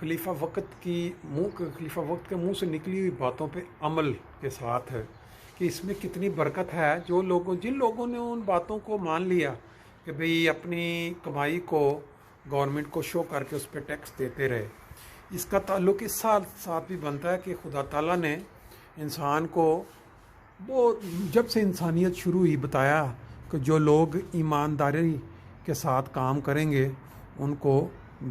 خلیفہ وقت کے منہ سے نکلی ہوئی باتوں پہ عمل کے ساتھ ہے کہ اس میں کتنی برکت ہے. جن لوگوں نے ان باتوں کو مان لیا کہ بھئی اپنی کمائی کو گورنمنٹ کو شو کر کے اس پہ ٹیکس دیتے رہے, اس کا تعلق اس ساتھ بھی بنتا ہے کہ خدا تعالیٰ نے انسان کو وہ جب سے انسانیت شروع ہوئی بتایا کہ جو لوگ ایمانداری کے ساتھ کام کریں گے ان کو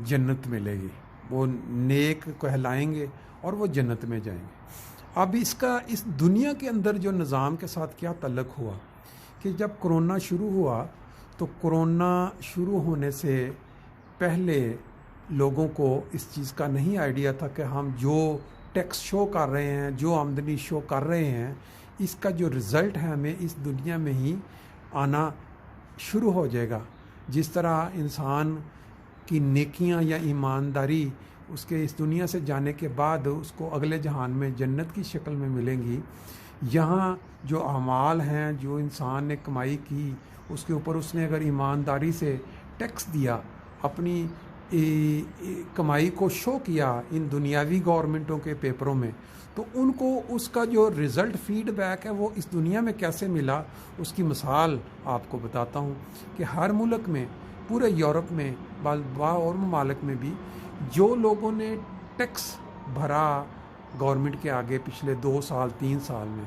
جنت ملے گی, وہ نیک کہلائیں گے اور وہ جنت میں جائیں گے. اب اس دنیا کے اندر جو نظام کے ساتھ کیا تعلق ہوا کہ جب کرونا شروع ہوا تو کرونا شروع ہونے سے پہلے لوگوں کو اس چیز کا نہیں آئیڈیا تھا کہ ہم جو ٹیکس شو کر رہے ہیں, جو آمدنی شو کر رہے ہیں, اس کا جو رزلٹ ہے ہمیں اس دنیا میں ہی آنا شروع ہو جائے گا. جس طرح انسان کی نیکیاں یا ایمانداری اس کے اس دنیا سے جانے کے بعد اس کو اگلے جہان میں جنت کی شکل میں ملیں گی, یہاں جو اعمال ہیں جو انسان نے کمائی کی اس کے اوپر اس نے اگر ایمانداری سے ٹیکس دیا, اپنی کمائی کو شو کیا ان دنیاوی گورنمنٹوں کے پیپروں میں, تو ان کو اس کا جو رزلٹ فیڈ بیک ہے وہ اس دنیا میں کیسے ملا, اس کی مثال آپ کو بتاتا ہوں کہ ہر ملک میں, پورے یورپ میں, اور ممالک میں بھی جو لوگوں نے ٹیکس بھرا گورنمنٹ کے آگے پچھلے 2 سال 3 سال میں,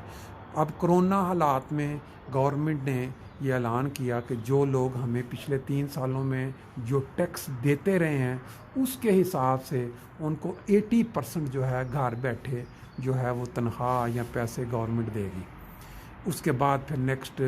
اب کرونا حالات میں گورنمنٹ نے یہ اعلان کیا کہ جو لوگ ہمیں پچھلے 3 سالوں میں جو ٹیکس دیتے رہے ہیں اس کے حساب سے ان کو 80% جو ہے گھر بیٹھے جو ہے وہ تنخواہ یا پیسے گورنمنٹ دے گی. اس کے بعد پھر نیکسٹ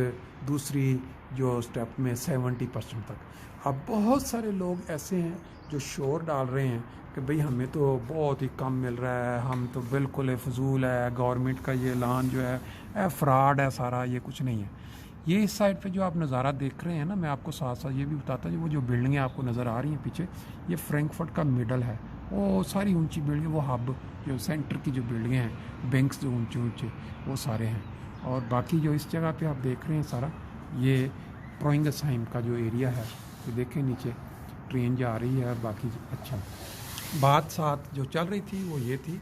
دوسری جو سٹیپ میں 70% تک. اب بہت سارے لوگ ایسے ہیں جو شور ڈال رہے ہیں کہ بھئی ہمیں تو بہت ہی کم مل رہا ہے, ہم تو بالکل فضول ہے, گورنمنٹ کا یہ اعلان جو ہے فراڈ ہے سارا, یہ کچھ نہیں ہے. یہ اس سائڈ پہ جو آپ نظارہ دیکھ رہے ہیں نا, میں آپ کو ساتھ ساتھ یہ بھی بتاتا ہوں, وہ جو بلڈنگیں آپ کو نظر آ رہی ہیں پیچھے, یہ فرینکفرٹ کا مڈل ہے. وہ ساری اونچی بلڈنگیں, وہ ہب جو سینٹر کی جو بلڈنگیں ہیں, بینکس جو اونچے وہ سارے ہیں. اور باقی جو اس جگہ پہ آپ دیکھ رہے ہیں سارا, یہ پروئنگسہائم کا جو ایریا ہے, یہ دیکھیں نیچے ٹرین جا رہی ہے. اور باقی اچھا بات ساتھ جو چل رہی تھی وہ یہ تھی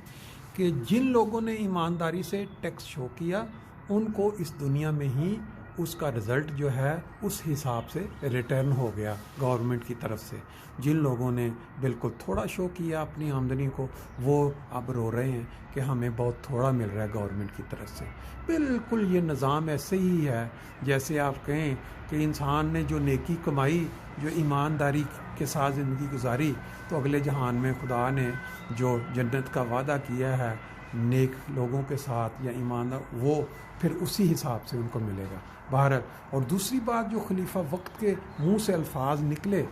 کہ جن لوگوں نے ایمانداری سے ٹیکس شو کیا ان کو اس دنیا میں ہی اس کا رزلٹ جو ہے اس حساب سے ریٹرن ہو گیا گورنمنٹ کی طرف سے. جن لوگوں نے بالکل تھوڑا شو کیا اپنی آمدنی کو, وہ اب رو رہے ہیں کہ ہمیں بہت تھوڑا مل رہا ہے گورنمنٹ کی طرف سے. بالکل یہ نظام ایسے ہی ہے جیسے آپ کہیں کہ انسان نے جو نیکی کمائی, جو ایمانداری کے ساتھ زندگی گزاری, تو اگلے جہان میں خدا نے جو جنت کا وعدہ کیا ہے نیک لوگوں کے ساتھ یا ایماندار, وہ پھر اسی حساب سے ان کو ملے گا. بہرحال, اور دوسری بات جو خلیفہ وقت کے منہ سے الفاظ نکلے,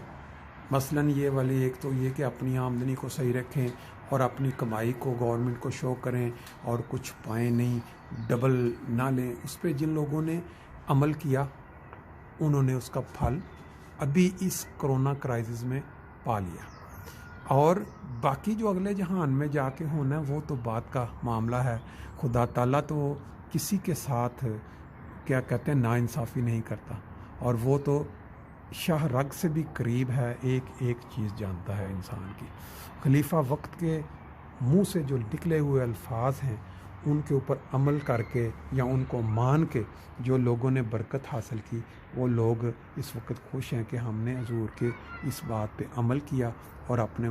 مثلاً یہ والی, ایک تو یہ کہ اپنی آمدنی کو صحیح رکھیں اور اپنی کمائی کو گورنمنٹ کو شو کریں اور کچھ پائیں نہیں, ڈبل نہ لیں. اس پہ جن لوگوں نے عمل کیا انہوں نے اس کا پھل ابھی اس کرونا کرائسس میں پا لیا. اور باقی جو اگلے جہان میں جا کے ہونا ہے وہ تو بات کا معاملہ ہے. خدا تعالیٰ تو کسی کے ساتھ کیا کہتے ہیں ناانصافی نہیں کرتا, اور وہ تو شاہ رگ سے بھی قریب ہے, ایک ایک چیز جانتا ہے انسان کی. خلیفہ وقت کے منہ سے جو نکلے ہوئے الفاظ ہیں ان کے اوپر عمل کر کے یا ان کو مان کے جو لوگوں نے برکت حاصل کی, وہ لوگ اس وقت خوش ہیں کہ ہم نے حضور کے اس بات پہ عمل کیا اور اپنے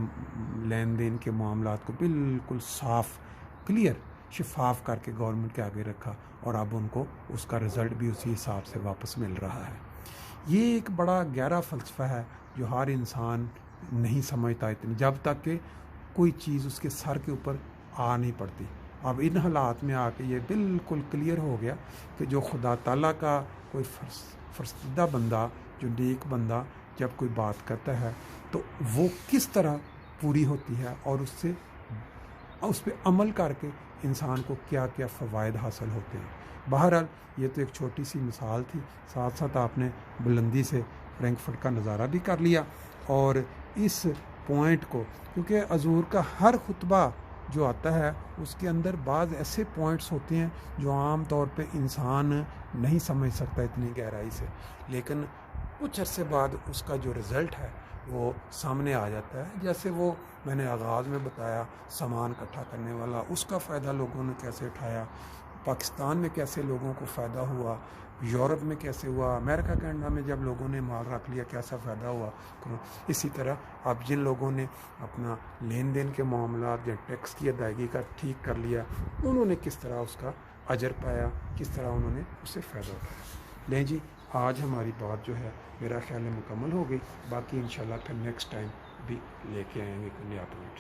لین دین کے معاملات کو بالکل صاف, کلیئر, شفاف کر کے گورنمنٹ کے آگے رکھا, اور اب ان کو اس کا رزلٹ بھی اسی حساب سے واپس مل رہا ہے. یہ ایک بڑا گہرا فلسفہ ہے جو ہر انسان نہیں سمجھتا اتنی, جب تک کہ کوئی چیز اس کے سر کے اوپر آ نہیں پڑتی. اب ان حالات میں آ کے یہ بالکل کلیئر ہو گیا کہ جو خدا تعالیٰ کا کوئی فرستہ بندہ, جو نیک بندہ جب کوئی بات کرتا ہے تو وہ کس طرح پوری ہوتی ہے, اور اس پہ عمل کر کے انسان کو کیا کیا فوائد حاصل ہوتے ہیں. بہرحال یہ تو ایک چھوٹی سی مثال تھی, ساتھ ساتھ آپ نے بلندی سے فرینکفرٹ کا نظارہ بھی کر لیا. اور اس پوائنٹ کو, کیونکہ حضور کا ہر خطبہ جو آتا ہے اس کے اندر بعض ایسے پوائنٹس ہوتے ہیں جو عام طور پہ انسان نہیں سمجھ سکتا اتنی گہرائی سے, لیکن کچھ عرصے بعد اس کا جو رزلٹ ہے وہ سامنے آ جاتا ہے. جیسے وہ میں نے آغاز میں بتایا سامان اکٹھا کرنے والا، اس کا فائدہ لوگوں نے کیسے اٹھایا، پاکستان میں کیسے لوگوں کو فائدہ ہوا، یورپ میں کیسے ہوا، امریکہ کینیڈا میں جب لوگوں نے مال رکھ لیا کیسا فائدہ ہوا. اسی طرح اب جن لوگوں نے اپنا لین دین کے معاملات یا ٹیکس کی ادائیگی کا ٹھیک کر لیا، انہوں نے کس طرح اس کا اجر پایا، کس طرح انہوں نے اس سے فائدہ اٹھایا. لیں جی، آج ہماری بات جو ہے میرا خیال ہے مکمل ہو گئی. باقی انشاءاللہ پھر نیکسٹ ٹائم بھی لے کے آئیں گے کوئی نیا پوائنٹ.